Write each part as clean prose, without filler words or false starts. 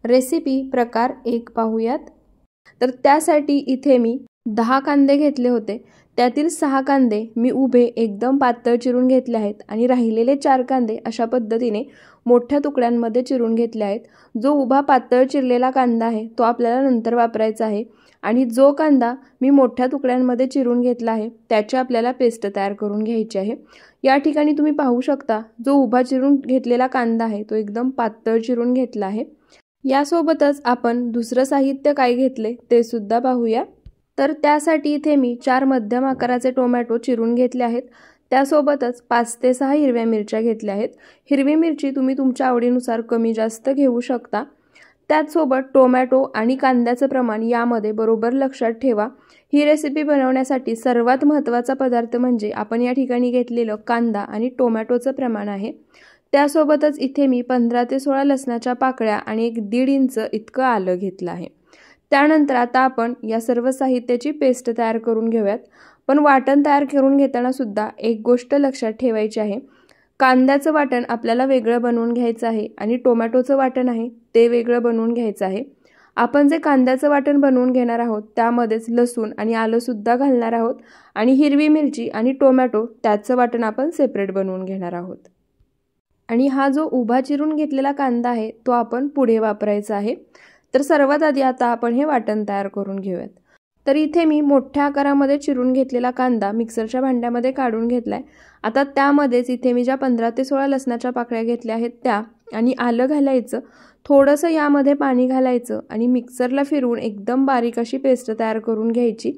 Recipe प्रकार 1 पाहूयात। तर त्यासाठी इथे मी 10 कांदे घेतले होते। त्यातील 6 कांदे मी उभे एकदम पातळ चिरून घेतले आहेत आणि राहिलेले 4 कांदे अशा पद्धतीने मोठ्या तुकड्यांमध्ये चिरून घेतले आहेत। जो उभा पातळ चिरलेला कांदा आहे तो आपल्याला नंतर वापरायचा आहे आणि जो कांदा मी मोठ्या तुकड्यांमध्ये चिरून घेतला आहे त्याची आपल्याला पेस्ट तयार करून घ्यायची आहे। या ठिकाणी तुम्ही पाहू शकता जो उभा चिरून घेतलेला कांदा आहे तो एकदम पातळ चिरून घेतला आहे। यासोबतच आपण दुसरं साहित्य काय घेतले ते सुद्धा पाहूया। तर त्यासाठी इथे मी 4 मध्यम आकाराचे टोमॅटो चिरून घेतले आहेत। त्यासोबतच 5 ते 6 हिरव्या मिरच्या घेतल्या आहेत। हिरवी मिरची तुम्ही तुमच्या आवडीनुसार कमी जास्त घेऊ शकता। त्याचसोबत टोमॅटो आणि कांद्याचं प्रमाण यामध्ये बरोबर लक्षात ठेवा। ही रेसिपी बनवण्यासाठी सर्वात महत्त्वाचा पदार्थ म्हणजे आपण या ठिकाणी घेतलेलं कांदा आणि टोमॅटोचं प्रमाण आहे। त्यासोबतच इथे मी 15 ते 16 लसणाच्या पाकळ्या आणि 1.5 इंच इतकं आलं घेतलं आहे। त्यानंतर आता आपण या सर्व साहित्याची पेस्ट तयार करून घेऊयात। पण वाटण तयार करून घेताना सुद्धा एक गोष्ट लक्षात ठेवायची आहे। कांद्याचं वाटण आपल्याला वेगळं बनवून घ्यायचं आहे आणि टोमॅटोचं वाटण आहे ते वेगळं बनवून घ्यायचं आहे। आपण जे कांद्याचं वाटण बनवून घेणार आहोत त्यामध्येच लसूण आणि आलं सुद्धा घालणार आहोत आणि हिरवी मिरची आणि टोमॅटो त्याचं वाटण आपण सेपरेट बनवून घेणार आहोत। आणि हा जो उभा चिरून घेतलेला कांदा आहे तो आपण पुढे वापरायचा आहे। तर सर्वात आधी आता आपण हे वाटण तयार करून घेऊयात। तर इथे मी मोठ्या आकारामध्ये चिरून घेतलेला कांदा मिक्सरच्या भांड्यामध्ये काढून घेतलाय। आता त्यामध्येच इथे मी ज्या 15 ते 16 लसणाच्या पाकळ्या घेतल्या आहेत त्या आणि आलं घालायचं, थोडंसं यामध्ये पाणी घालायचं आणि मिक्सरला फिरवून एकदम बारीक अशी पेस्ट तयार करून घ्यायची।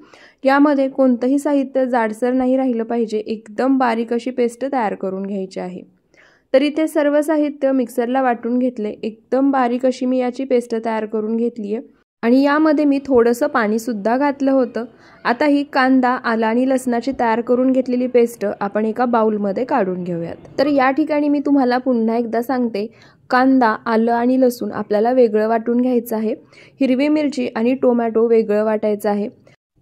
यामध्ये कोणतंही साहित्य जाडसर नाही राहिलं पाहिजे, एकदम बारीक अशी पेस्ट तयार करून घ्यायची आहे। तर इथे सर्व साहित्य मिक्सरला वाटून घेतले, एकदम बारीक अशी मी याची पेस्ट तयार करून घेतली आहे आणि यामध्ये मी थोडंसं पाणी सुद्धा घातलं होतं। आता ही कांदा, आलं आणि लसणाची तयार करून घेतलेली पेस्ट आपण एका बाउलमध्ये काढून घेऊयात। तर या ठिकाणी मी तुम्हाला पुन्हा एकदा सांगते, कांदा, आलं आणि लसूण आपल्याला वेगळं वाटून घ्यायचं आहे। हिरवी मिरची आणि टोमॅटो वेगळं वाटायचं आहे।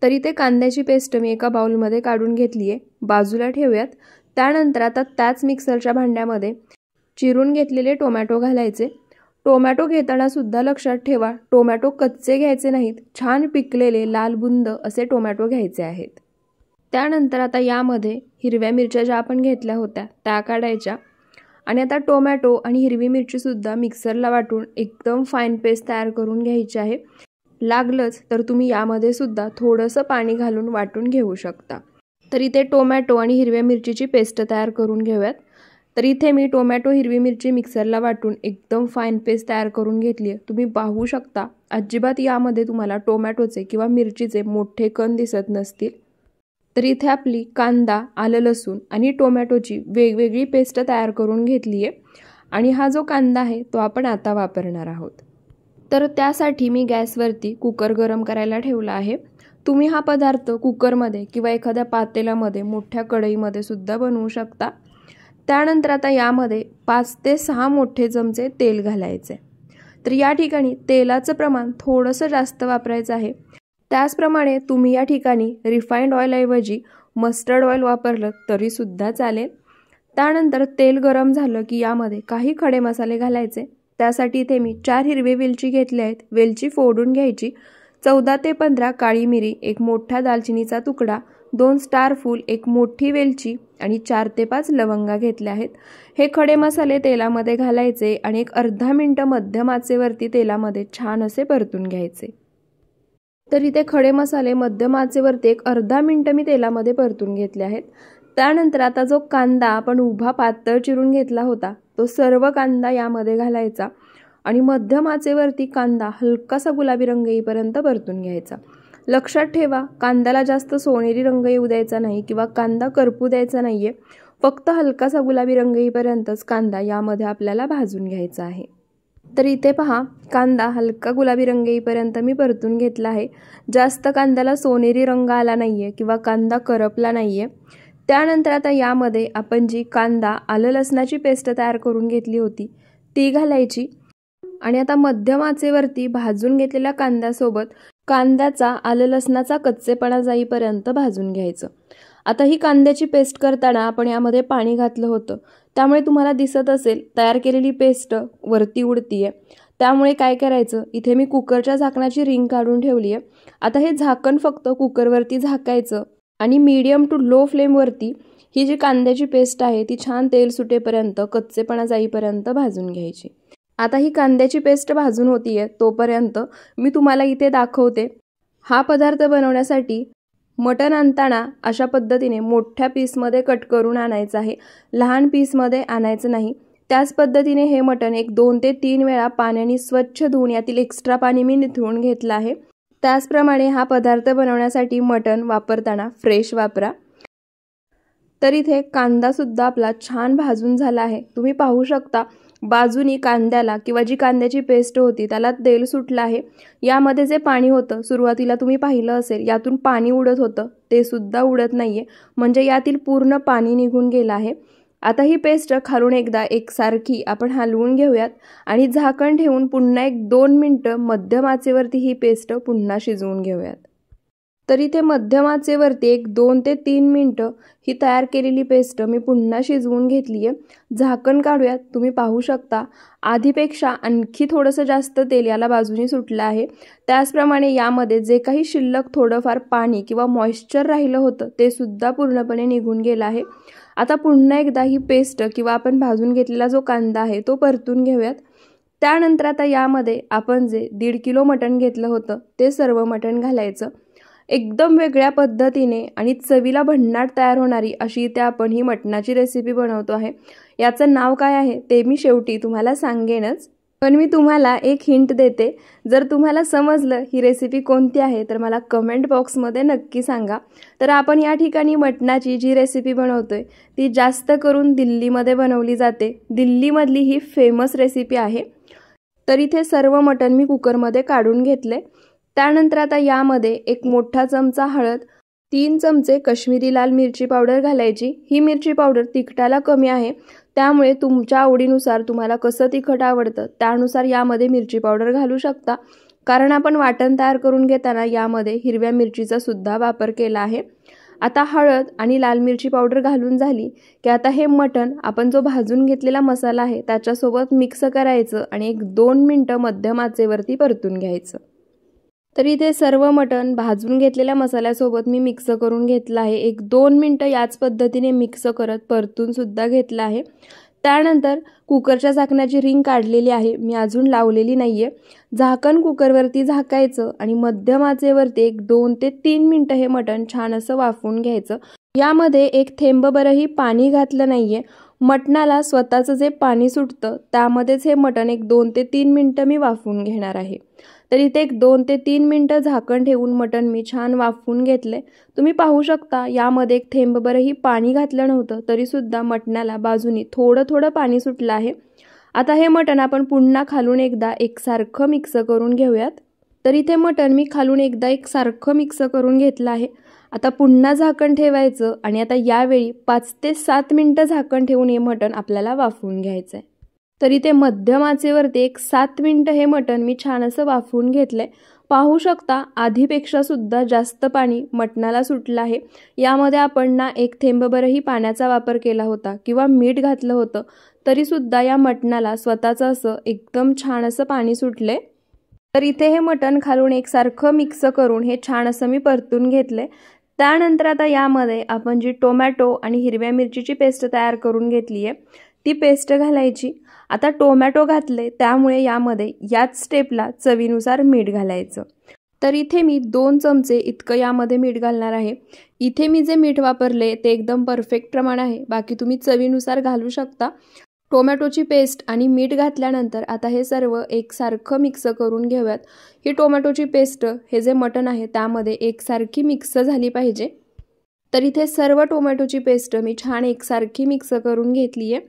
तर इथे कांद्याची पेस्ट मी एका बाउलमध्ये काढून घेतली आहे, बाजूला ठेवूयात। त्यानंतर आता त्याच मिक्सरच्या भांड्यामध्ये चिरून घेतलेले टोमॅटो घालायचे। टोमॅटो घेताना सुद्धा लक्षात ठेवा, टोमॅटो कच्चे घ्यायचे नाहीत, छान पिकलेले लाल बुंद असे टोमॅटो घ्यायचे आहेत। त्यानंतर आता यामध्ये हिरव्या मिरच्या ज्या आपण घेतल्या होत्या त्या काढायच्या आणि आता टोमॅटो आणि हिरवी मिरची सुद्धा मिक्सरला वाटून एकदम फाईन पेस्ट तयार करून घ्यायची आहे। लागलंच तर तुम्ही यामध्ये सुद्धा थोडंसं पाणी घालून वाटून घेऊ शकता। तर इथे टोमॅटो आणि हिरव्या मिरचीची पेस्ट तयार करून घेऊयात। तर इथे मी टोमॅटो, हिरवी मिरची मिक्सरला वाटून एकदम फाईन पेस्ट तयार करून घेतली आहे। तुम्ही पाहू शकता अजिबात यामध्ये तुम्हाला टोमॅटोचे किंवा मिरचीचे मोठे कण दिसत नसतील। तर इथे आपली कांदा, आलं, लसूण आणि टोमॅटोची वेगवेगळी पेस्ट तयार करून घेतली आहे आणि हा जो कांदा आहे तो आपण आता वापरणार आहोत। तर त्यासाठी मी गॅसवरती कुकर गरम करायला ठेवला आहे। तुम्ही हा पदार्थ कुकरमध्ये किंवा एखाद्या पातेल्यामध्ये, मोठ्या कढईमध्ये सुद्धा बनवू शकता। त्यानंतर आता यामध्ये 5 ते 6 मोठे चमचे तेल घालायचे। तर या ठिकाणी तेलाचं प्रमाण थोडंसं जास्त वापरायचं आहे। त्याचप्रमाणे तुम्ही या ठिकाणी रिफाइंड ऑइलऐवजी मस्टर्ड ऑइल वापरलं तरी सुद्धा चालेल। त्यानंतर तेल गरम झालं की यामध्ये काही खडे मसाले घालायचे। त्यासाठी इथे मी 4 हिरवे वेलची घेतले आहेत, वेलची फोडून घ्यायची। 14 ते 15 काळी मिरी, 1 मोठा दालचिनीचा तुकडा, 2 स्टार फूल, 1 मोठी वेलची आणि 4 ते 5 लवंगा घेतल्या आहेत। हे खडे मसाले तेलामध्ये घालायचे आणि एक अर्धा मिनिट मध्यम आचेवरती तेलामध्ये छान असे परतून घ्यायचे। तर इथे खडे मसाले मध्यम आचेवरती एक अर्धा मिनिट मी तेलामध्ये परतून घेतले आहेत। त्यानंतर आता जो कांदा आपण उभा पातळ चिरून घेतला होता तो सर्व कांदा यामध्ये घालायचा आणि मध्यम आचेवरती कांदा हलकासा गुलाबी रंग येईपर्यंत परतून घ्यायचा। लक्षात ठेवा, कांद्याला जास्त सोनेरी रंग येऊ द्यायचा नाही किंवा कांदा करपू द्यायचा नाहीये, फक्त हलकासा गुलाबी रंग येईपर्यंतच कांदा यामध्ये आपल्याला भाजून घ्यायचा आहे। तर इथे पहा, कांदा हलका गुलाबी रंग येईपर्यंत मी परतून घेतला आहे। जास्त कांद्याला सोनेरी रंग आला नाहीये किंवा कांदा करपला नाहीये। त्यानंतर आता यामध्ये आपण जी कांदा, आलं, लसणाची पेस्ट तयार करून घेतली होती ती घालायची आणि आता मध्यम आचेवरती भाजून घेतलेल्या कांद्यासोबत कांद्याचा, आलं, लसणाचा कच्चेपणा जाईपर्यंत भाजून घ्यायचं। आता ही कांद्याची पेस्ट करताना आपण यामध्ये पाणी घातलं होतं, त्यामुळे तुम्हाला दिसत असेल तयार केलेली पेस्ट वरती उडतीये। त्यामुळे काय करायचं, इथे मी कुकरच्या झाकणाची रिंग काढून ठेवली आहे. आता हे झाकण फक्त कुकरवरती झाकायचं आणि मीडियम टू लो फ्लेमवरती ही जी कांद्याची पेस्ट आहे ती छान तेल सुटेपर्यंत, कच्चेपणा जाईपर्यंत भाजून घ्यायची. आता ही कांद्याची पेस्ट भाजून होतीये तोपर्यंत मी तुम्हाला इथे दाखवते. हा पदार्थ बनवण्यासाठी मटण आणताना अशा पद्धतीने मोठ्या पीसमध्ये कट करून आणायचं आहे, लहान पीसमध्ये आणायचं नाही. त्याच पद्धतीने हे मटण एक 2 ते 3 वेळा पाण्याने स्वच्छ धुवून यातील एक्स्ट्रा पाणी मी निथळून घेतलं आहे. त्याचप्रमाणे हा पदार्थ बनवण्यासाठी मटण वापरताना फ्रेश वापरा. तर इथे कांदा सुद्धा आपला छान भाजून झाला आहे. तुम्ही पाहू शकता बाजूनी कांद्याला किंवा जी कांद्याची पेस्ट होती त्याला तेल सुटलं आहे. यामध्ये जे पाणी होतं सुरुवातीला तुम्ही पाहिलं असेल, यातून पाणी उडत होतं ते सुद्धा उडत नाहीये, म्हणजे यातील पूर्ण पाणी निघून गेलं आहे. आता ही पेस्ट खालून एकदा एकसारखी आपण हलवून घेऊयात आणि झाकण ठेवून पुन्हा 1-2 मिनिटं मध्यम आचेवरती ही पेस्ट पुन्हा शिजवून घेऊयात. तर इथे मध्यम आचेवरती 1-2 ते 3 मिनिटं ही तयार केलेली पेस्ट मी पुन्हा शिजवून घेतली आहे. झाकण काढूयात. तुम्ही पाहू शकता आधीपेक्षा आणखी थोडंसं जास्त तेल याला बाजूनी सुटलं आहे. त्याचप्रमाणे यामध्ये जे काही शिल्लक थोडंफार पाणी किंवा मॉइश्चर राहिलं होतं ते सुद्धा पूर्णपणे निघून गेलं आहे. आता पुन्हा एकदा ही पेस्ट किंवा आपण भाजून घेतलेला जो कांदा आहे तो परतून घेऊयात. त्यानंतर आता यामध्ये आपण जे 1.5 किलो मटण घेतलं होतं ते सर्व मटण घालायचं. एकदम वेगळ्या पद्धतीने आणि चवीला भन्नाट तयार होणारी अशी इथे आपण ही मटणाची रेसिपी बनवतो आहे. याचं नाव काय आहे ते मी शेवटी तुम्हाला सांगेनच, पण मी तुम्हाला एक हिंट देते. जर तुम्हाला समजलं ही रेसिपी कोणती आहे तर मला कमेंट बॉक्समध्ये नक्की सांगा. तर आपण या ठिकाणी मटणाची जी रेसिपी बनवतोय ती जास्त करून दिल्लीमध्ये बनवली जाते. दिल्लीमधली ही फेमस रेसिपी आहे. तर इथे सर्व मटण मी कुकरमध्ये काढून घेतले. त्यानंतर आता यामध्ये 1 मोठा चमचा हळद, 3 चमचे काश्मीरी लाल मिरची पावडर घालायची. ही मिरची पावडर तिखटाला कमी आहे, त्यामुळे तुमच्या आवडीनुसार तुम्हाला कसं तिखट आवडतं त्यानुसार यामध्ये मिरची पावडर घालू शकता. कारण आपण वाटण तयार करून घेताना यामध्ये हिरव्या मिरचीचा सुद्धा वापर केला आहे. आता हळद आणि लाल मिरची पावडर घालून झाली की आता हे मटण आपण जो भाजून घेतलेला मसाला आहे त्याच्यासोबत मिक्स करायचं आणि 1-2 मिनिटं मध्यम आचेवरती परतून घ्यायचं. तर इथे सर्व मटण भाजून घेतलेल्या मसाल्यासोबत मी मिक्स करून घेतलं आहे. 1-2 मिनिटं याच पद्धतीने मिक्स करत परतून सुद्धा घेतलं आहे. त्यानंतर कुकरच्या झाकणाची रिंग काढलेली आहे, मी अजून लावलेली नाहीये. झाकण कुकरवरती झाकायचं आणि मध्यम आचेवरती 1-2 ते 3 मिनिटं हे मटण छान असं वाफवून घ्यायचं. यामध्ये 1 थेंबभरही पाणी घातलं नाहीये. मटणाला स्वतःचं जे पाणी सुटतं त्यामध्येच हे मटण 1-2 ते 3 मिनिटं मी वाफवून घेणार आहे. तर इथे 1-2 ते 3 मिनिटं झाकण ठेवून मटण मी छान वाफवून घेतले. तुम्ही पाहू शकता यामध्ये 1 थेंबभरही पाणी घातलं नव्हतं तरीसुद्धा मटणाला बाजूनी थोडं थोडं पाणी सुटलं आहे. आता हे मटण आपण पुन्हा खालून एकदा एकसारखं मिक्स करून घेऊयात. तर इथे मटण मी खालून एकदा एकसारखं मिक्स करून घेतलं आहे. आता पुन्हा झाकण ठेवायचं आणि आता यावेळी 5 ते 7 मिनिटं झाकण ठेवून हे मटण आपल्याला वाफवून घ्यायचं आहे. तर इथे मध्यम आचेवरती 7 मिनिटं हे मटण मी छान असं वाफवून घेतलंय. पाहू शकता आधीपेक्षा सुद्धा जास्त पाणी मटणाला सुटलं आहे. यामध्ये आपण ना 1 थेंबभरही पाण्याचा वापर केला होता किंवा मीठ घातलं होतं तरीसुद्धा या मटणाला स्वतःचं असं एकदम छान असं पाणी सुटले. तर इथे हे मटण खालून एकसारखं मिक्स करून हे छान असं मी परतून घेतले. त्यानंतर आता यामध्ये आपण जी टोमॅटो आणि हिरव्या मिरचीची पेस्ट तयार करून घेतली आहे ती पेस्ट घालायची. आता टोमॅटो घातले त्यामुळे यामध्ये याच स्टेपला चवीनुसार मीठ घालायचं. तर इथे मी 2 चमचे इतकं यामध्ये मीठ घालणार आहे. इथे मी जे मीठ वापरले ते एकदम परफेक्ट प्रमाण आहे, बाकी तुम्ही चवीनुसार घालू शकता. टोमॅटोची पेस्ट आणि मीठ घातल्यानंतर आता हे सर्व एकसारखं मिक्स करून घेऊयात. ही टोमॅटोची पेस्ट हे जे मटण आहे त्यामध्ये एकसारखी मिक्स झाली पाहिजे. तर इथे सर्व टोमॅटोची पेस्ट मी छान एकसारखी मिक्स करून घेतली आहे.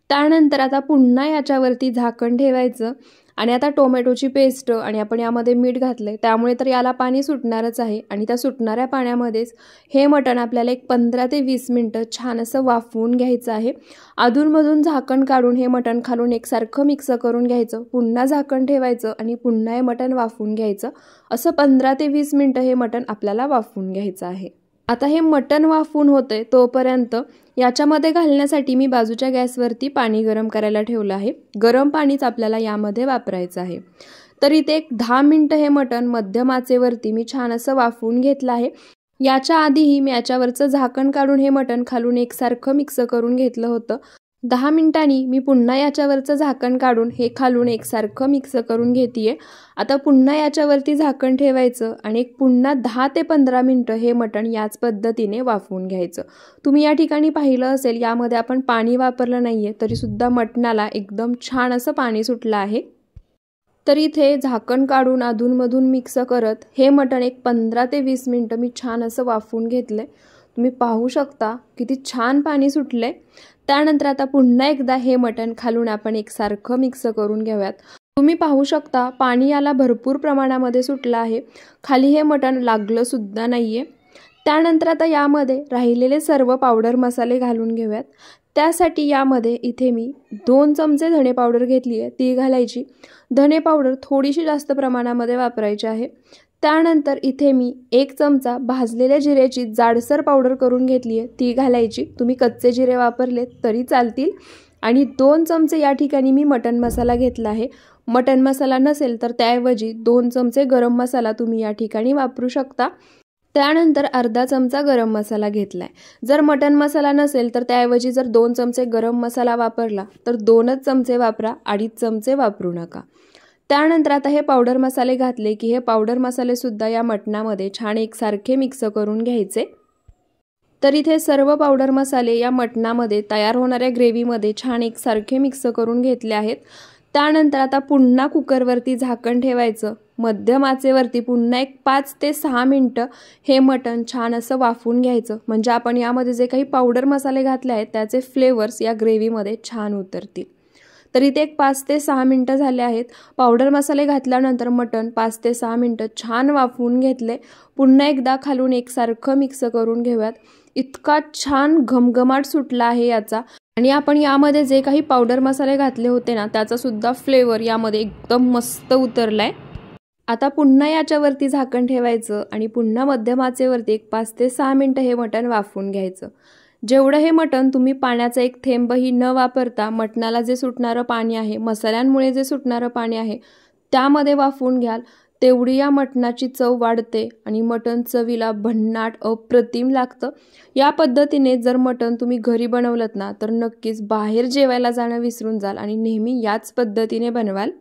त्यानंतर आता पुन्हा याच्यावरती झाकण ठेवायचं आणि आता टोमॅटोची पेस्ट आणि आपण यामध्ये मीठ घातलंय त्यामुळे तर याला पाणी सुटणारच आहे आणि त्या सुटणाऱ्या पाण्यामध्येच हे मटण आपल्याला 15 ते 20 मिनिटं छान असं वाफवून घ्यायचं आहे. अधूनमधून झाकण काढून हे मटण खालून एकसारखं मिक्स करून घ्यायचं, पुन्हा झाकण ठेवायचं आणि पुन्हा हे मटण वाफवून घ्यायचं. असं 15 ते 20 मिनिटं हे मटण आपल्याला वाफवून घ्यायचं आहे. आता हे मटण वाफून होते तोपर्यंत याच्यामध्ये घालण्यासाठी मी बाजूच्या गॅसवरती पाणी गरम करायला ठेवलं आहे। गरम पाणीच आपल्याला यामध्ये वापरायचं आहे। तर इथे एक 10 मिनिटं हे मटण मध्यम आचेवरती मी छान असं वाफवून घेतलं आहे। याच्या आधीही मी याच्यावरचं झाकण काढून हे मटण खालून एकसारखं मिक्स करून घेतलं होतं। 10 मिनिटांनी मी पुन्हा याच्यावरचं झाकण काढून हे खालून एकसारखं मिक्स करून घेतेय। आता पुन्हा याच्यावरती झाकण ठेवायचं आणि पुन्हा 10 ते 15 मिनिटं हे मटण याच पद्धतीने वाफवून घ्यायचं। तुम्ही या ठिकाणी पाहिलं असेल यामध्ये आपण पाणी वापरलं नाहीये तरी सुद्धा मटणाला एकदम छान असं पाणी सुटलं आहे। तर इथे झाकण काढून अधूनमधून मिक्स करत हे मटण एक 15 ते 20 मिनिटं मी छान असं वाफवून घेतलंय। तुम्ही पाहू शकता किती छान पाणी सुटलंय। त्यानंतर आता पुन्हा एकदा हे मटण खालून आपण एकसारखं मिक्स करून घेऊयात। तुम्ही पाहू शकता पाणी याला भरपूर प्रमाणामध्ये सुटलं आहे, खाली हे मटण लागलं सुद्धा नाहीये। त्यानंतर आता यामध्ये राहिलेले सर्व पावडर मसाले घालून घेऊयात। त्यासाठी यामध्ये इथे मी 2 चमचे धणे पावडर घेतली आहे, ती घालायची। धणे पावडर थोडीशी जास्त प्रमाणामध्ये वापरायची आहे। त्यानंतर इथे मी 1 चमचा भाजलेल्या जिऱ्याची जाडसर पावडर करून घेतली आहे, ती घालायची। तुम्ही कच्चे जिरे वापरले तरी चालतील। आणि 2 चमचे या ठिकाणी मी मटण मसाला घेतला आहे। मटण मसाला नसेल तर त्याऐवजी 2 चमचे गरम मसाला तुम्ही या ठिकाणी वापरू शकता। त्यानंतर अर्धा चमचा गरम मसाला घेतलाय। जर मटण मसाला नसेल तर त्याऐवजी जर 2 चमचे गरम मसाला वापरला तर 2च चमचे वापरा, 2.5 चमचे वापरू नका। त्यानंतर आता हे पावडर मसाले घातले की हे पावडर मसाले सुद्धा या मटणामध्ये छान एकसारखे मिक्स करून घ्यायचे। तर इथे सर्व पावडर मसाले या मटणामध्ये तयार होणाऱ्या ग्रेव्हीमध्ये छान एकसारखे मिक्स करून घेतले आहेत। त्यानंतर आता पुन्हा कुकरवरती झाकण ठेवायचं, मध्यम आचेवरती पुन्हा एक 5 ते 6 मिनिटं हे मटण छान असं वाफवून घ्यायचं। म्हणजे आपण यामध्ये जे काही पावडर मसाले घातले आहेत त्याचे फ्लेवर्स या ग्रेव्हीमध्ये छान उतरतील। तर इथे एक 5 ते 6 मिनिटं झाले आहेत। पावडर मसाले घातल्यानंतर मटण 5 ते 6 मिनिटं छान वाफवून घेतले। पुन्हा एकदा खालून एकसारखं मिक्स करून घेऊयात। इतका छान घमघमाट सुटला आहे याचा, आणि आपण यामध्ये जे काही पावडर मसाले घातले होते ना त्याचा सुद्धा फ्लेवर यामध्ये एकदम मस्त उतरलाय। आता पुन्हा याच्यावरती झाकण ठेवायचं आणि पुन्हा मध्यम आचेवरती एक 5 ते 6 मिनिटं हे मटण वाफवून घ्यायचं। जेवढं हे मटण तुम्ही पाण्याचा एक थेंबही न वापरता मटणाला जे सुटणारं पाणी आहे, मसाल्यांमुळे जे सुटणारं पाणी आहे त्यामध्ये वाफवून घ्याल तेवढी या मटणाची चव वाढते आणि मटण चवीला भन्नाट अप्रतिम लागतं। या पद्धतीने जर मटण तुम्ही घरी बनवलत ना तर नक्कीच बाहेर जेवायला जाणं विसरून जाल आणि नेहमी याच पद्धतीने बनवाल।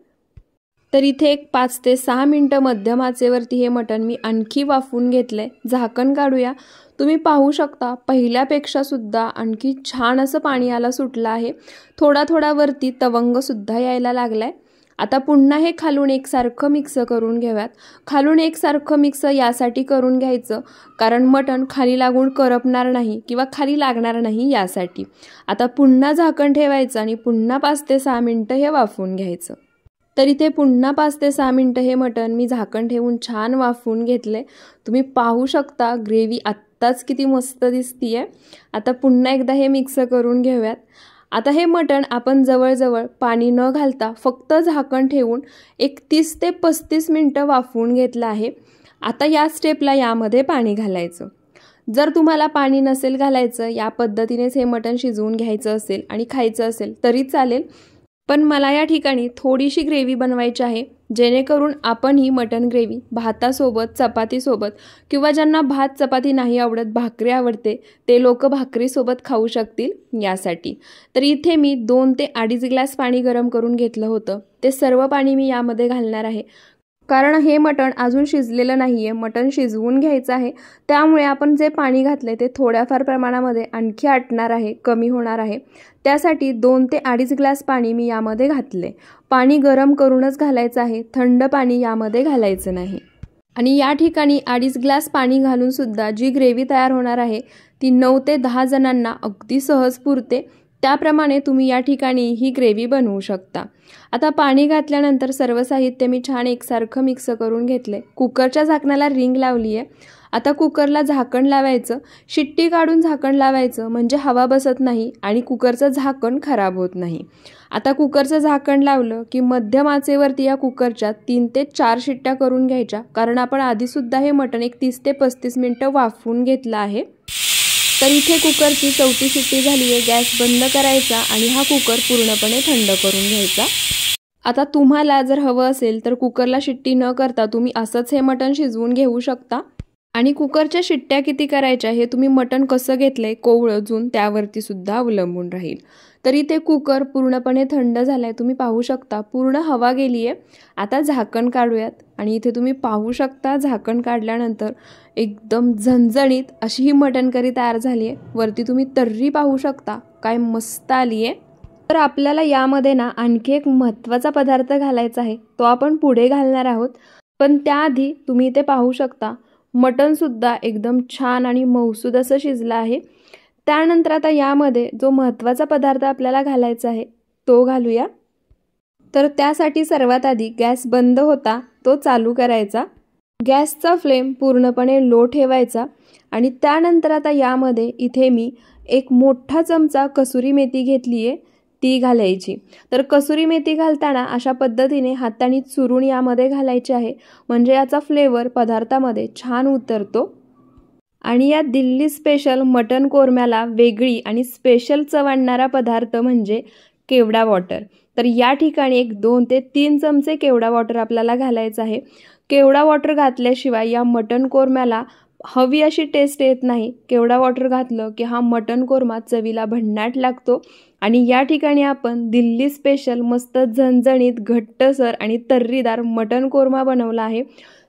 तर इथे एक 5 ते 6 मिनिटं मध्यम आचेवरती हे मटण मी आणखी वाफवून घेतलंय। झाकण काढूया। तुम्ही पाहू शकता पहिल्यापेक्षा सुद्धा आणखी छान असं पाणी याला सुटलं आहे। थोडा थोडा वरती तवंग सुद्धा यायला लागलाय। आता पुन्हा हे खालून एकसारखं मिक्स करून घेऊयात। खालून एकसारखं मिक्स यासाठी करून घ्यायचं कारण मटण खाली लागून करपणार नाही किंवा खाली लागणार नाही यासाठी। आता पुन्हा झाकण ठेवायचं आणि पुन्हा 5 ते 6 मिनिटं हे वाफवून घ्यायचं। तर इथे पुन्हा 5 ते 6 मिनिटं हे मटण मी झाकण ठेवून छान वाफवून घेतले। तुम्ही पाहू शकता ग्रेव्ही आत्ताच किती मस्त दिसतीये। आता पुन्हा एकदा हे मिक्स करून घेऊयात। आता हे मटण आपण जवळजवळ पाणी न घालता फक्त झाकण ठेवून एक 30 ते 35 मिनिटं वाफवून घेतलं आहे। आता या स्टेपला यामध्ये पाणी घालायचं। जर तुम्हाला पाणी नसेल घालायचं, या पद्धतीनेच हे मटण शिजवून घ्यायचं असेल आणि खायचं असेल तरी चालेल, पण मला या ठिकाणी थोडीशी ग्रेव्ही बनवायची आहे जेणेकरून आपण ही मटण ग्रेव्ही भातासोबत, चपातीसोबत किंवा ज्यांना भात चपाती नाही आवडत भाकरी आवडते ते लोक भाकरीसोबत खाऊ शकतील यासाठी। तर इथे मी 2 ते 2.5 ग्लास पाणी गरम करून घेतलं होतं, ते सर्व पाणी मी यामध्ये घालणार आहे कारण हे मटण अजून शिजलेलं नाहीये, मटण शिजवून घ्यायचं आहे। त्यामुळे आपण जे पाणी घातले ते थोड्याफार प्रमाणामध्ये आणखी आटणार आहे, कमी होणार आहे। त्यासाठी 2 ते 2.5 ग्लास पाणी मी यामध्ये घातले। पाणी गरम करूनच घालायचं आहे, थंड पाणी यामध्ये घालायचं नाही। आणि या ठिकाणी 2.5 ग्लास पाणी घालून सुद्धा जी ग्रेव्ही तयार होणार आहे ती 9 ते 10 जणांना अगदी सहज पुरते। त्याप्रमाणे तुम्ही या ठिकाणी ही ग्रेव्ही बनवू शकता। आता पाणी घातल्यानंतर सर्व साहित्य मी छान एकसारखं मिक्स करून घेतले। कुकरच्या झाकणाला रिंग लावली आहे। आता कुकरला झाकण लावायचं, शिट्टी काढून झाकण लावायचं, म्हणजे हवा बसत नाही आणि कुकरचं झाकण खराब होत नाही। आता कुकरचं झाकण लावलं की मध्यम आचेवरती या कुकरच्या 3 ते 4 शिट्ट्या करून घ्यायच्या, कारण आपण आधीसुद्धा हे मटण एक 30 ते 35 मिनिटं वाफवून घेतलं आहे। तर इथे कुकरची 4थी शिट्टी झाली आहे। गॅस बंद करायचा आणि हा कुकर पूर्णपणे थंड करून घ्यायचा। आता तुम्हाला जर हवं असेल तर कुकरला शिट्टी न करता तुम्ही असंच हे मटण शिजवून घेऊ शकता आणि कुकरच्या शिट्ट्या किती करायच्या हे तुम्ही मटण कसं घेतलंय कोवळजून त्यावरती सुद्धा अवलंबून राहील। तर इथे कुकर पूर्णपणे थंड झालाय, तुम्ही पाहू शकता पूर्ण हवा गेली आहे। आता झाकण काढूयात आणि इथे तुम्ही पाहू शकता झाकण काढल्यानंतर एकदम झणझणीत अशी ही मटण करी तयार झाली आहे। वरती तुम्ही तर्री पाहू शकता काय मस्त आली आहे। तर आपल्याला यामध्ये ना आणखी एक महत्त्वाचा पदार्थ घालायचा आहे, तो आपण पुढे घालणार आहोत, पण त्याआधी तुम्ही इथे पाहू शकता मटण सुद्धा एकदम छान आणि मऊसूद असं शिजलं आहे। त्यानंतर आता यामध्ये जो महत्त्वाचा पदार्थ आपल्याला घालायचा आहे तो घालूया। तर त्यासाठी सर्वात आधी गॅस बंद होता तो चालू करायचा, गॅसचा फ्लेम पूर्णपणे लो ठेवायचा आणि त्यानंतर आता यामध्ये इथे मी एक मोठा चमचा कसुरी मेथी घेतली आहे ती घालायची। तर कसुरी मेथी घालताना अशा पद्धतीने हाताने चुरून यामध्ये घालायची आहे, म्हणजे याचा फ्लेवर पदार्थामध्ये छान उतरतो। आणि या दिल्ली स्पेशल मटण कोरम्याला वेगळी आणि स्पेशल चव आणणारा पदार्थ म्हणजे केवडा वॉटर। तर या ठिकाणी एक 2 ते 3 चमचे केवडा वॉटर आपल्याला घालायचं आहे। केवडा वॉटर घातल्याशिवाय या मटण कोरम्याला हवी अशी टेस्ट येत नाही। केवडा वॉटर घातलं की हा मटण कोरमा चवीला भन्नाट लागतो आणि या ठिकाणी आपण दिल्ली स्पेशल मस्त झणझणीत घट्टसर आणि तर्रीदार मटण कोरमा बनवला आहे।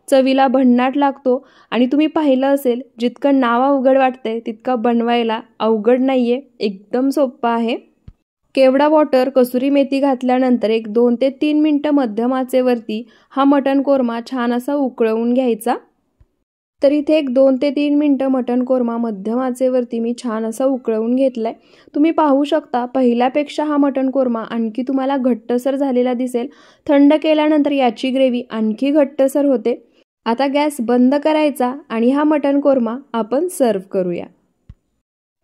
चवीला भन्नाट लागतो आणि तुम्ही पाहिलं असेल जितकं नाव अवघड वाटतंय तितकं बनवायला अवघड नाहीये, एकदम सोपं आहे। केवडा वॉटर कसुरी मेथी घातल्यानंतर एक 2 ते 3 मिनिटं मध्यम आचेवरती हा मटण कोरमा छान असा उकळवून घ्यायचा। तर इथे एक 2 ते 3 मिनिटं मटण कोरमा मध्यम आचेवरती मी छान असा उकळवून घेतलाय। तुम्ही पाहू शकता पहिल्यापेक्षा हा मटण कोरमा आणखी तुम्हाला घट्टसर झालेला दिसेल। थंड केल्यानंतर याची ग्रेव्ही आणखी घट्टसर होते। आता गॅस बंद करायचा आणि हा मटण कोरमा आपण सर्व करूया।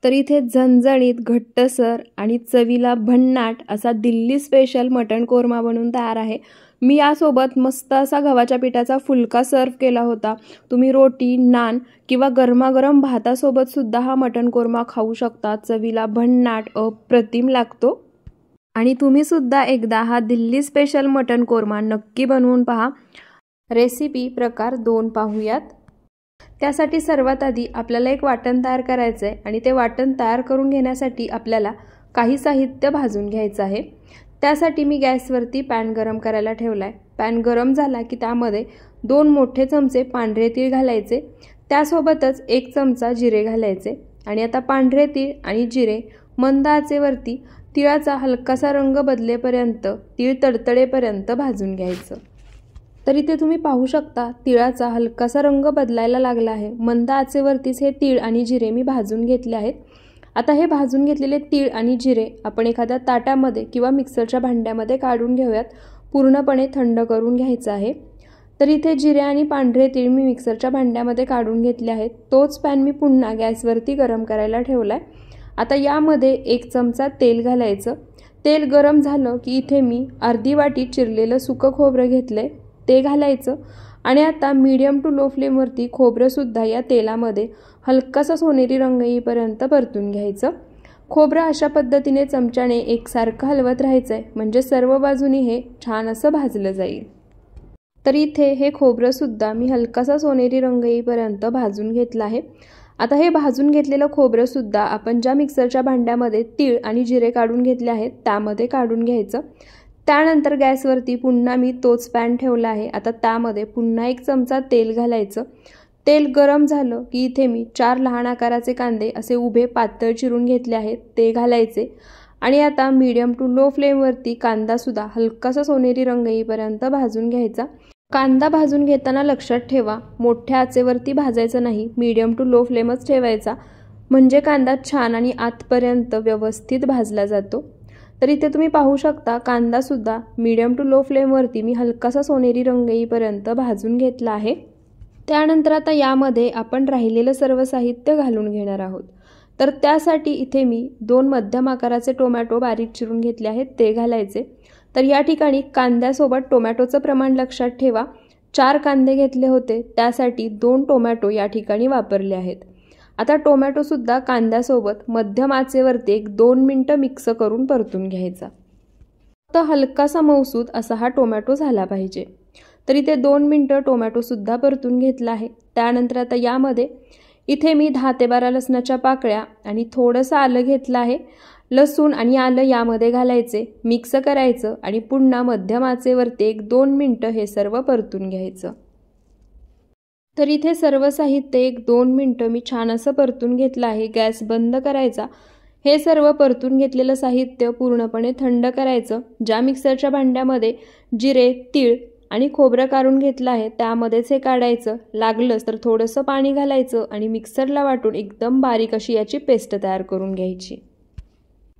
तर इथे झणझणीत घट्टसर आणि चवीला भन्नाट असा दिल्ली स्पेशल मटण कोरमा बनून तयार आहे। मी यासोबत मस्त असा गव्हाच्या पिठाचा फुलका सर्व केला होता। तुम्ही रोटी, नान किंवा गरमागरम भातासोबत सुद्धा हा मटण कोरमा खाऊ शकता। चवीला भन्नाट अप्रतिम लागतो आणि तुम्ही सुद्धा एकदा हा दिल्ली स्पेशल मटण कोरमा नक्की बनवून पहा। रेसिपी प्रकार 2 पाहूयात। त्यासाठी सर्वात आधी आपल्याला एक वाटण तयार करायचं आहे आणि ते वाटण तयार करून घेण्यासाठी आपल्याला काही साहित्य भाजून घ्यायचं आहे। त्यासाठी मी गॅसवरती पॅन गरम करायला ठेवलाय। पॅन गरम झाला की त्यामध्ये 2 मोठे चमचे पांढरे तीळ घालायचे, त्यासोबतच 1 चमचा जिरे घालायचे आणि आता पांढरे तीळ आणि जिरे मंद आचेवरती तिळाचा हलकासा रंग बदलेपर्यंत, तीळ तडतडेपर्यंत भाजून घ्यायचं। तर इथे तुम्ही पाहू शकता तिळाचा हलकासा रंग बदलायला लागला आहे। मंद आचेवरतीच हे तीळ आणि जिरे मी भाजून घेतले आहेत। आता हे भाजून घेतलेले तीळ आणि जिरे आपण एखाद्या ताटामध्ये किंवा मिक्सरच्या भांड्यामध्ये काढून घेऊयात। पूर्णपणे थंड करून घ्यायचं आहे। तर इथे जिरे आणि पांढरे तीळ मी मिक्सरच्या भांड्यामध्ये काढून घेतले आहेत। तोच पॅन मी पुन्हा गॅसवरती गरम करायला ठेवलाय। आता यामध्ये 1 चमचा तेल घालायचं। तेल गरम झालं की इथे मी अर्धी वाटी चिरलेलं सुकं खोबरं घेतलंय ते घालायचं आणि आता मीडियम टू लो फ्लेमवरती खोबरं सुद्धा या तेलामध्ये हलकासा सोनेरी रंग येईपर्यंत परतून घ्यायचं। खोबरं अशा पद्धतीने चमच्याने एकसारखं हलवत राहायचंय, म्हणजे सर्व बाजूनी हे छान असं भाजलं जाईल। तर इथे हे खोबरं सुद्धा मी हलकासा सोनेरी रंग येईपर्यंत भाजून घेतलं आहे। आता हे भाजून घेतलेलं खोबरं सुद्धा आपण ज्या मिक्सरच्या भांड्यामध्ये तीळ आणि जिरे काढून घेतले आहेत त्यामध्ये काढून घ्यायचं। त्यानंतर गॅसवरती पुन्हा मी तोच पॅन ठेवला आहे। आता त्यामध्ये पुन्हा 1 चमचा तेल घालायचं। तेल गरम झालं की इथे मी 4 लहान आकाराचे कांदे असे उभे पातळ चिरून घेतले आहेत ते घालायचे आणि आता मीडियम टू लो फ्लेमवरती कांदा सुद्धा हलकासा सोनेरी रंग येईपर्यंत भाजून घ्यायचा। कांदा भाजून घेताना लक्षात ठेवा मोठ्या आचेवरती भाजायचं नाही, मीडियम टू लो फ्लेमच ठेवायचा। म्हणजे कांदा छान आणि आतपर्यंत व्यवस्थित भाजला जातो। तर इथे तुम्ही पाहू शकता कांदासुद्धा मीडियम टू लो फ्लेमवरती मी हलकासा सोनेरी रंग येईपर्यंत भाजून घेतला आहे। त्यानंतर आता यामध्ये आपण राहिलेलं सर्व साहित्य घालून घेणार आहोत। तर त्यासाठी इथे मी 2 मध्यम आकाराचे टोमॅटो बारीक चिरून घेतले आहेत ते घालायचे। तर या ठिकाणी कांद्यासोबत टोमॅटोचं प्रमाण लक्षात ठेवा। 4 कांदे घेतले होते त्यासाठी 2 टोमॅटो या ठिकाणी वापरले आहेत। आता टोमॅटोसुद्धा कांद्यासोबत मध्यम आचेवरती 1-2 मिनिटं मिक्स करून परतून घ्यायचा। फक्त हलकासा मऊसूत असा हा टोमॅटो झाला पाहिजे। तर इथे 2 मिनिटं टोमॅटोसुद्धा परतून घेतला आहे। त्यानंतर आता यामध्ये इथे मी 10 ते 12 लसणाच्या पाकळ्या आणि थोडंसं आलं घेतलं आहे। लसूण आणि आलं यामध्ये घालायचे, मिक्स करायचं आणि पुन्हा मध्यम आचेवरती 1-2 मिनिटं हे सर्व परतून घ्यायचं। तर इथे सर्व साहित्य 1-2 मिनिटं मी छान असं परतून घेतलं आहे। गॅस बंद करायचा। हे सर्व परतून घेतलेलं साहित्य पूर्णपणे थंड करायचं। ज्या मिक्सरच्या भांड्यामध्ये जिरे, तीळ आणि खोबरं काढून घेतलं आहे त्यामध्येच हे काढायचं। लागलंच तर थोडंसं पाणी घालायचं आणि मिक्सरला वाटून एकदम बारीक अशी याची पेस्ट तयार करून घ्यायची।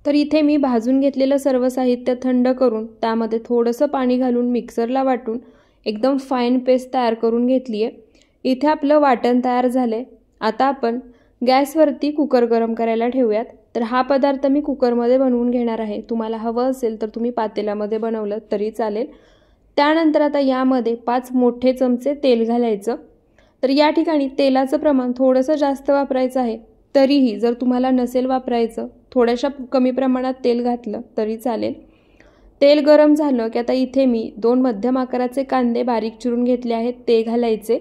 तर इथे मी भाजून घेतलेलं सर्व साहित्य थंड करून त्यामध्ये थोडंसं पाणी घालून मिक्सरला वाटून एकदम फाईन पेस्ट तयार करून घेतली आहे। इथे आपलं वाटण तयार झालंय। आता आपण गॅसवरती कुकर गरम करायला ठेवूयात। तर हा पदार्थ मी कुकरमध्ये बनवून घेणार आहे। तुम्हाला हवं असेल तर तुम्ही पातेल्यामध्ये बनवलं तरी चालेल। त्यानंतर आता यामध्ये 5 मोठे चमचे तेल घालायचं। तर या ठिकाणी तेलाचं प्रमाण थोडंसं जास्त वापरायचं आहे। तरीही जर तुम्हाला नसेल वापरायचं थोड्याशा कमी प्रमाणात तेल घातलं तरी चालेल। तेल गरम झालं की आता इथे मी 2 मध्यम आकाराचे कांदे बारीक चिरून घेतले आहेत ते घालायचे।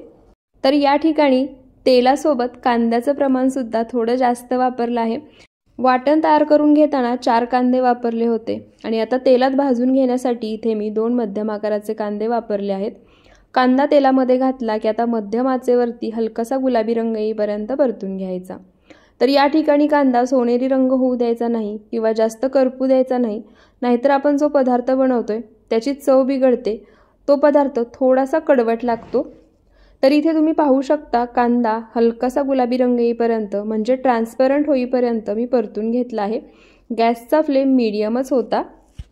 तर या ठिकाणी तेलासोबत कांद्याचं प्रमाणसुद्धा थोडं जास्त वापरलं आहे। वाटण तयार करून घेताना 4 कांदे वापरले होते आणि आता तेलात भाजून घेण्यासाठी इथे मी 2 मध्यम आकाराचे कांदे वापरले आहेत। कांदा तेलामध्ये घातला की आता मध्यम आचेवरती हलकासा गुलाबी रंग येईपर्यंत परतून घ्यायचा। तर या ठिकाणी कांदा सोनेरी रंग होऊ द्यायचा नाही किंवा जास्त करपू द्यायचा नाही, नाहीतर आपण जो पदार्थ बनवतोय त्याची चव बिघडते। तो पदार्थ थोडासा कडवट लागतो। तर इथे तुम्ही पाहू शकता कांदा हलकासा गुलाबी रंग येईपर्यंत म्हणजे ट्रान्सपरंट होईपर्यंत मी परतून घेतला आहे। गॅसचा फ्लेम मीडियमच होता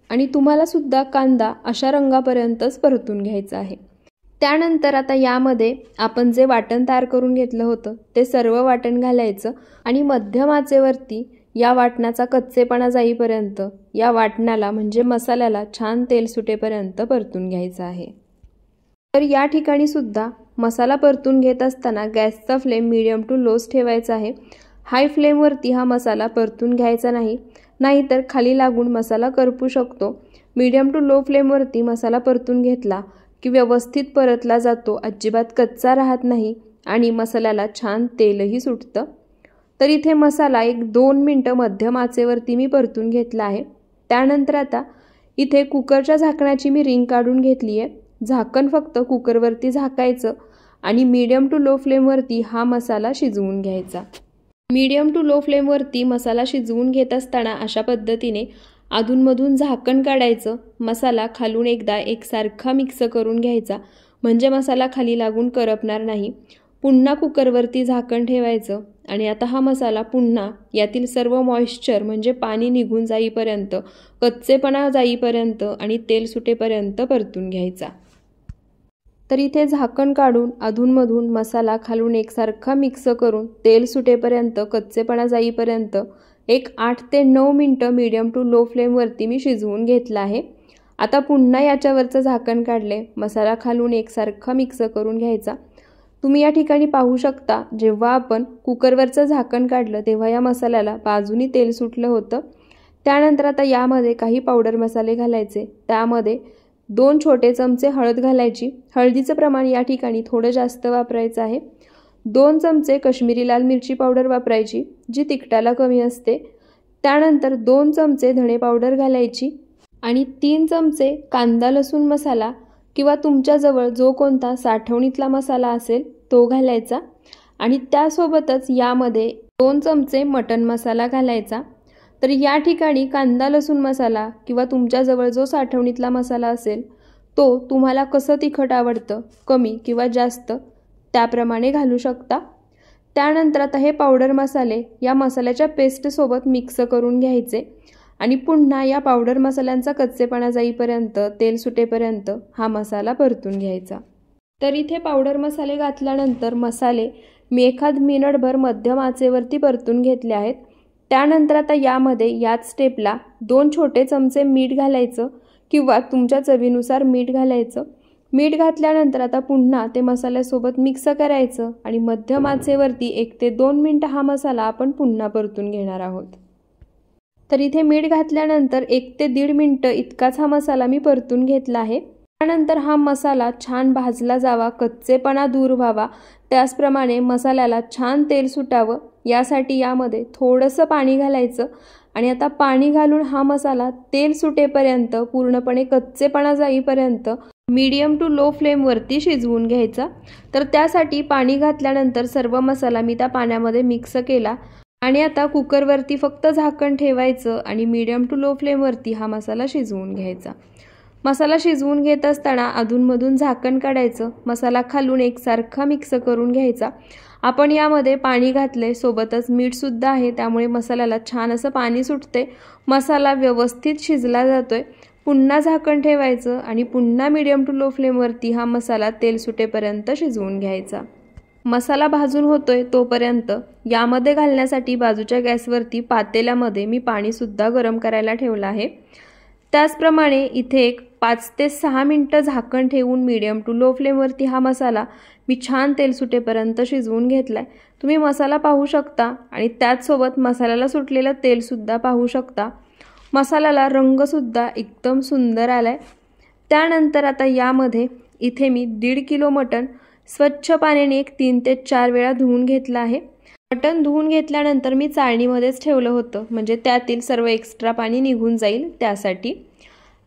आणि तुम्हाला सुद्धा कांदा अशा रंगापर्यंतच परतून घ्यायचा आहे। त्यानंतर आता यामध्ये आपण जे वाटण तयार करून घेतलं होतं ते सर्व वाटण घालायचं आणि मध्यम आचेवरती या वाटणाचा कच्चेपणा जाईपर्यंत या वाटणाला म्हणजे मसाल्याला छान तेल सुटेपर्यंत परतून घ्यायचं आहे। तर या ठिकाणी सुद्धा मसाला परतून घेत असताना गॅसचा फ्लेम मीडियम टू लोच ठेवायचा आहे। हाय फ्लेमवरती हा मसाला परतून घ्यायचा नाही, नाहीतर खाली लागून मसाला करपू शकतो। मीडियम टू लो फ्लेमवरती मसाला परतून घेतला की व्यवस्थित परतला जातो, अजिबात कच्चा राहत नाही आणि मसाल्याला छान तेलही सुटतं। तर इथे मसाला 1-2 मिनिटं मध्यम आचेवरती मी परतून घेतला आहे। त्यानंतर आता इथे कुकरच्या झाकणाची मी रिंग काढून घेतली आहे। झाकण फक्त कुकरवरती झाकायचं आणि मीडियम टू लो फ्लेमवरती हा मसाला शिजवून घ्यायचा। मीडियम टू लो फ्लेमवरती मसाला शिजवून घेत असताना अशा पद्धतीने अधूनमधून झाकण काढायचं। मसाला खालून एकदा एकसारखा मिक्स करून घ्यायचा म्हणजे मसाला खाली लागून करपणार नाही। पुन्हा कुकरवरती झाकण ठेवायचं आणि आता हा मसाला पुन्हा यातील सर्व मॉइश्चर म्हणजे पाणी निघून जाईपर्यंत, कच्चेपणा जाईपर्यंत आणि तेल सुटेपर्यंत परतून घ्यायचा। तर इथे झाकण काढून अधूनमधून मसाला खालून एकसारखा मिक्स करून तेल सुटेपर्यंत, कच्चेपणा जाईपर्यंत 8 ते 9 मिनिटं मीडियम टू लो फ्लेमवरती मी शिजवून घेतला आहे। आता पुन्हा याच्यावरचं झाकण काढले, मसाला खालून एकसारखा मिक्स करून घ्यायचा। तुम्ही या ठिकाणी पाहू शकता जेव्हा आपण कुकरवरचं झाकण काढलं तेव्हा या मसाल्याला बाजूनी तेल सुटलं होतं। त्यानंतर आता यामध्ये काही पावडर मसाले घालायचे। त्यामध्ये 2 छोटे चमचे हळद घालायची। हळदीचं प्रमाण या ठिकाणी थोडं जास्त वापरायचं आहे। 2 चमचे काश्मीरी लाल मिरची पावडर वापरायची जी तिखटाला कमी असते। त्यानंतर 2 चमचे धणे पावडर घालायची आणि 3 चमचे कांदा लसूण मसाला किंवा तुमच्याजवळ जो कोणता साठवणीतला मसाला असेल तो घालायचा आणि त्यासोबतच यामध्ये 2 चमचे मटण मसाला घालायचा। तर या ठिकाणी कांदा लसूण मसाला किंवा तुमच्याजवळ जो साठवणीतला मसाला असेल तो तुम्हाला कसं तिखट आवडतं, कमी किंवा जास्त त्याप्रमाणे घालू शकता। त्यानंतर आता हे पावडर मसाले या मसाल्याच्या पेस्टसोबत मिक्स करून घ्यायचे आणि पुन्हा या पावडर मसाल्यांचा कच्चेपणा जाईपर्यंत, तेल सुटेपर्यंत हा मसाला परतून घ्यायचा। तर इथे पावडर मसाले घातल्यानंतर मसाले मी एखाद मिनिटभर मध्यम आचेवरती परतून घेतले आहेत। त्यानंतर आता यामध्ये याच स्टेपला 2 छोटे चमचे मीठ घालायचं किंवा तुमच्या चवीनुसार मीठ घालायचं। मीठ घातल्यानंतर आता पुन्हा ते मसाल्यासोबत मिक्स करायचं आणि मध्यम आचेवरती 1 ते 2 मिनिटं हा मसाला आपण पुन्हा परतून घेणार आहोत। तर इथे मीठ घातल्यानंतर 1 ते 1.5 मिनिटं इतकाच हा मसाला मी परतून घेतला आहे। त्यानंतर हा मसाला छान भाजला जावा, कच्चेपणा दूर व्हावा, त्याचप्रमाणे मसाल्याला छान तेल सुटावं यासाठी यामध्ये थोडंसं पाणी घालायचं आणि आता पाणी घालून हा मसाला तेल सुटेपर्यंत, पूर्णपणे कच्चेपणा जाईपर्यंत मीडियम टू लो फ्लेमवरती शिजवून घ्यायचा। तर त्यासाठी पाणी घातल्यानंतर सर्व मसाला मी त्या पाण्यामध्ये मिक्स केला आणि आता कुकरवरती फक्त झाकण ठेवायचं आणि मीडियम टू लो फ्लेमवरती हा मसाला शिजवून घ्यायचा। मसाला शिजवून घेत असताना अधूनमधून झाकण काढायचं, मसाला खालून एकसारखा मिक्स करून घ्यायचा। आपण यामध्ये पाणी घातले, सोबतच मीठसुद्धा आहे, त्यामुळे मसाल्याला छान असं पाणी सुटते, मसाला व्यवस्थित शिजला जातोय। पुन्हा झाकण ठेवायचं आणि पुन्हा मीडियम टू लो फ्लेमवरती हा मसाला तेल सुटेपर्यंत शिजवून घ्यायचा। मसाला भाजून होतोय तोपर्यंत यामध्ये घालण्यासाठी बाजूच्या गॅसवरती पातेल्यामध्ये मी पाणीसुद्धा गरम करायला ठेवलं आहे। त्याचप्रमाणे इथे एक 5 ते 6 मिनिटं झाकण ठेवून मीडियम टू लो फ्लेमवरती हा मसाला मी छान तेल सुटेपर्यंत शिजवून घेतलाय। तुम्ही मसाला पाहू शकता आणि त्याचसोबत मसाल्याला सुटलेलं तेलसुद्धा पाहू शकता। मसाल्याला रंगसुद्धा एकदम सुंदर आलाय। त्यानंतर आता यामध्ये इथे मी 1.5 किलो मटण स्वच्छ पाण्याने 3 ते 4 वेळा धुवून घेतलं आहे। मटण धुवून घेतल्यानंतर मी चाळणीमध्येच ठेवलं होतं, म्हणजे त्यातील सर्व एक्स्ट्रा पाणी निघून जाईल त्यासाठी।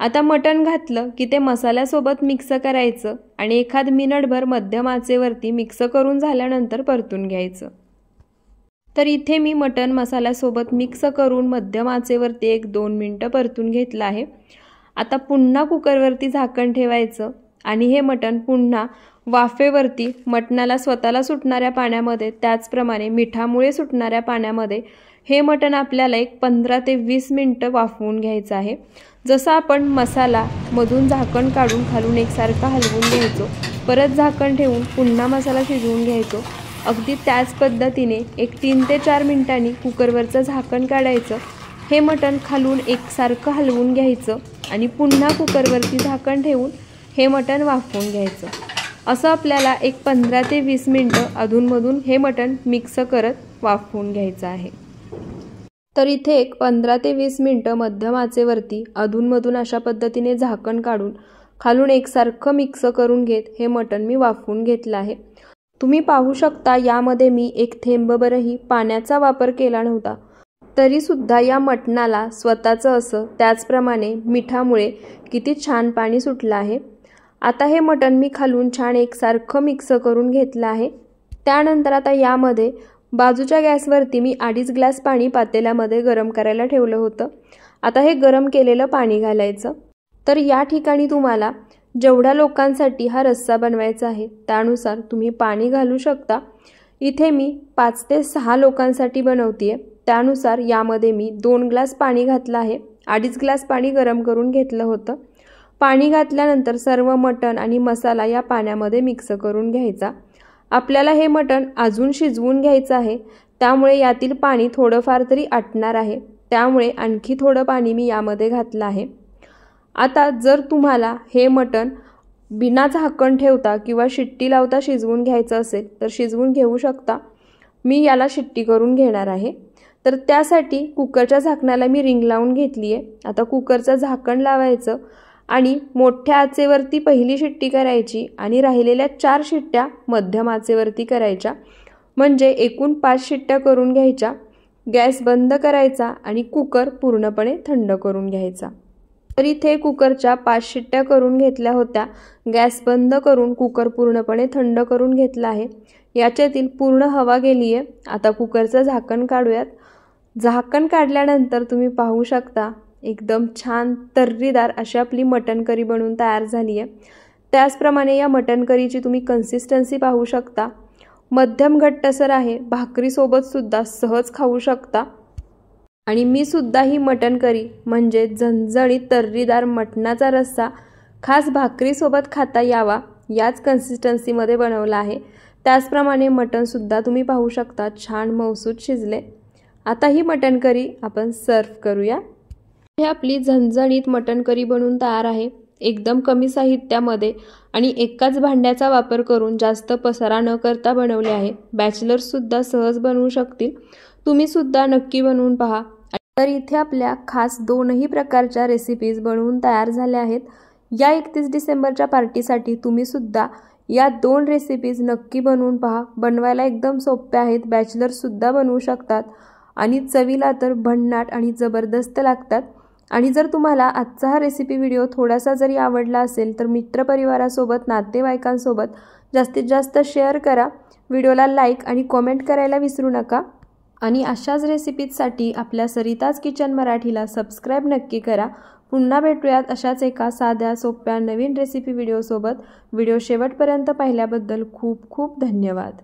आता मटण घातलं की ते मसाल्यासोबत मिक्स करायचं आणि एखाद मिनिटभर मध्यम आचेवरती मिक्स करून झाल्यानंतर परतून घ्यायचं। तर इथे मी मटण मसाल्यासोबत मिक्स करून मध्यम आचेवरती 1-2 मिनिटं परतून घेतलं आहे। आता पुन्हा कुकरवरती झाकण ठेवायचं आणि हे मटण पुन्हा वाफेवरती मटणाला स्वतःला सुटणाऱ्या पाण्यामध्ये, त्याचप्रमाणे मिठामुळे सुटणाऱ्या पाण्यामध्ये हे मटण आपल्याला 15 ते 20 मिनिटं वाफवून घ्यायचं आहे। जसं आपण मसाला मधून झाकण काढून खालून एकसारखा हलवून घ्यायचो, परत झाकण ठेवून पुन्हा मसाला शिजवून घ्यायचो, अगदी त्याच पद्धतीने 3 ते 4 मिनिटांनी कुकरवरचं झाकण काढायचं, हे मटण खालून एकसारखं हलवून घ्यायचं आणि पुन्हा कुकरवरती झाकण ठेवून हे मटण वाफवून घ्यायचं। असं आपल्याला 15 ते 20 मिनिटं अधूनमधून हे मटण मिक्स करत वाफवून घ्यायचं आहे। तर इथे 15 ते 20 मिनिटं मध्यम आचेवरती अधूनमधून अशा पद्धतीने झाकण काढून खालून एकसारखं मिक्स करून घेत हे मटण मी वाफवून घेतलं आहे। तुम्ही पाहू शकता यामध्ये मी 1 थेंबभरही पाण्याचा वापर केला नव्हता, तरीसुद्धा या मटणाला स्वतःचं असं त्याचप्रमाणे मिठामुळे किती छान पाणी सुटलं आहे। आता हे मटण मी खालून छान एकसारखं मिक्स करून घेतलं आहे। त्यानंतर आता यामध्ये बाजूच्या गॅसवरती मी 2.5 ग्लास पाणी पातेल्यामध्ये गरम करायला ठेवलं होतं। आता हे गरम केलेलं पाणी घालायचं। तर या ठिकाणी तुम्हाला जेवढ्या लोकांसाठी हा रस्सा बनवायचा आहे त्यानुसार तुम्ही पाणी घालू शकता। इथे मी 5 ते 6 लोकांसाठी बनवतेय, त्यानुसार यामध्ये मी 2 ग्लास पाणी घातलं आहे। 2.5 ग्लास पाणी गरम करून घेतलं होतं। पाणी घातल्यानंतर सर्व मटण आणि मसाला या पाण्यामध्ये मिक्स करून घ्यायचा। आपल्याला हे मटण अजून शिजवून घ्यायचं आहे, त्यामुळे यातील पाणी थोडंफार तरी आटणार आहे, त्यामुळे आणखी थोडं पाणी मी यामध्ये घातलं आहे। आता जर तुम्हाला हे मटण बिना झाकण ठेवता किंवा शिट्टी लावता शिजवून घ्यायचं असेल तर शिजवून घेऊ शकता। मी याला शिट्टी करून घेणार आहे। तर त्यासाठी कुकरच्या झाकणाला मी रिंग लावून घेतली आहे। आता कुकरचं झाकण लावायचं आणि मोठ्या आचेवरती पहिली शिट्टी करायची आणि राहिलेल्या 4 शिट्ट्या मध्यम आचेवरती करायच्या, म्हणजे एकूण 5 शिट्ट्या करून घ्यायच्या। गॅस बंद करायचा आणि कुकर पूर्णपणे थंड करून घ्यायचा। तर इथे कुकरच्या 5 शिट्ट्या करून घेतल्या होत्या। गॅस बंद करून कुकर पूर्णपणे थंड करून घेतला आहे। याच्यातील पूर्ण हवा गेली आहे। आता कुकरचं झाकण काढूयात। झाकण काढल्यानंतर तुम्ही पाहू शकता एकदम छान तर्रीदार अशी आपली मटण करी बनवून तयार झाली आहे। त्याचप्रमाणे या मटण करीची तुम्ही कन्सिस्टन्सी पाहू शकता। मध्यम घट्टसर आहे, भाकरीसोबत सुद्धा सहज खाऊ शकता। आणि मी सुद्धा ही मटण करी म्हणजे झणझणीत तर्रीदार मटणाचा रस्सा खास भाकरीसोबत खाता यावा याच कन्सिस्टन्सीमध्ये बनवला आहे। त्याचप्रमाणे मटणसुद्धा तुम्ही पाहू शकता छान मऊसूत शिजले। आता ही मटण करी आपण सर्व करूया। हे आपली झणझणीत मटण करी बनून तयार आहे। एकदम कमी साहित्यामध्ये आणि एकाच भांड्याचा वापर करून जास्त पसारा न करता बनवले आहे। बॅचलर्ससुद्धा सहज बनवू शकतील, तुम्ही सुद्धा नक्की बनवून पहा। तर इथे आपल्या खास दोनही प्रकारच्या रेसिपीज बनवून तयार झाल्या आहेत। या 31 डिसेंबरच्या पार्टीसाठी तुम्ही सुद्धा या 2 रेसिपीज नक्की बनवून पहा। बनवायला एकदम सोप्या आहेत, बॅचलर्ससुद्धा बनवू शकतात आणि चवीला तर भन्नाट आणि जबरदस्त लागतात। आणि जर तुम्हाला आजचा हा रेसिपी व्हिडिओ थोडासा जरी आवडला असेल तर मित्रपरिवारासोबत, नातेवाईकांसोबत जास्तीत जास्त शेअर करा। व्हिडिओला लाईक आणि कमेंट करायला विसरू नका। आणि अशाच रेसिपीजसाठी आपल्या सरिताज किचन मराठीला सबस्क्राईब नक्की करा। पुन्हा भेटूयात अशाच एका साध्या सोप्या नवीन रेसिपी व्हिडिओसोबत। व्हिडिओ शेवटपर्यंत पाहिल्याबद्दल खूप खूप धन्यवाद।